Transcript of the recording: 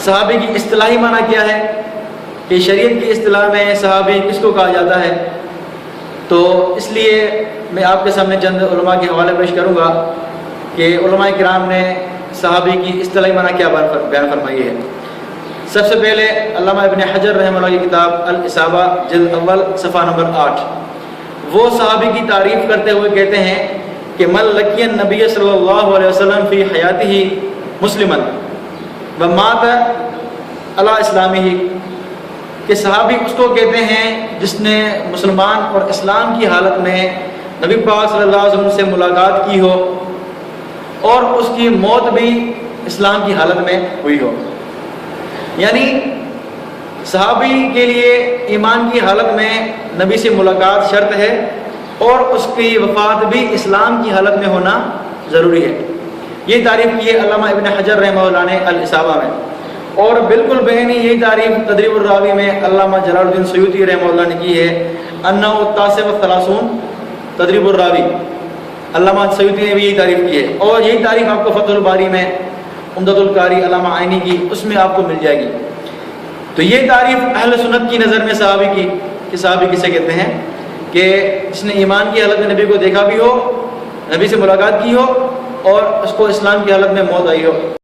صحابی کی اصطلاحی معنی کیا ہے کہ شریعت کی اصطلاح میں صحابی کس کو کہا جاتا ہے، تو اس لیے میں آپ کے سامنے چند علماء کے حوالے پیش کروں گا کہ علماء کرام نے صحابی کی اصطلاحی معنی کیا بیان فرمائی ہے۔ سب سے پہلے علامہ ابن حجر رحمہ اللہ کی کتاب الصحابہ جلد اول صفحہ نمبر 8، وہ صحابی کی تعریف کرتے ہوئے کہتے ہیں کہ من لقی النبی صلی اللہ علیہ وسلم فی حیاتہ مسلما ومات علی اسلامہ، کہ صحابی اس کو کہتے ہیں جس نے مسلمان اور اسلام کی حالت میں نبی پاک صلی اللہ علیہ وسلم سے ملاقات کی ہو اور اس کی موت بھی اسلام کی حالت میں ہوئی ہو۔ یعنی صحابی کے لیے ایمان کی حالت میں نبی سے ملاقات شرط ہے اور اس کی وفات بھی اسلام کی حالت میں ہونا ضروری ہے۔ یہ تعریف کی ہے علامہ ابن حجر رحمہ اللہ نے الاصابہ میں، اور بالکل بہنی یہی تعریف تدریب الراوی میں علامہ جلال الدین سیوطی رحمہ اللہ نے کی ہے۔ انہ التاسع والثلاثون تدریب الراوی، علامہ سیوطی نے بھی یہی تعریف کی ہے، اور یہی تعریف آپ کو فتح الباری میں، عمدۃ القاری علامہ عینی کی، اس میں آپ کو مل جائے گی۔ تو یہ تعریف اہل سنت کی نظر میں صحابی کی، کہ صحابی کسے کہتے ہیں کہ جس نے ایمان کی حالت میں نبی کو دیکھا بھی ہو، نبی سے ملاقات کی ہو اور اس کو اسلام کی حالت میں موت آئی ہو۔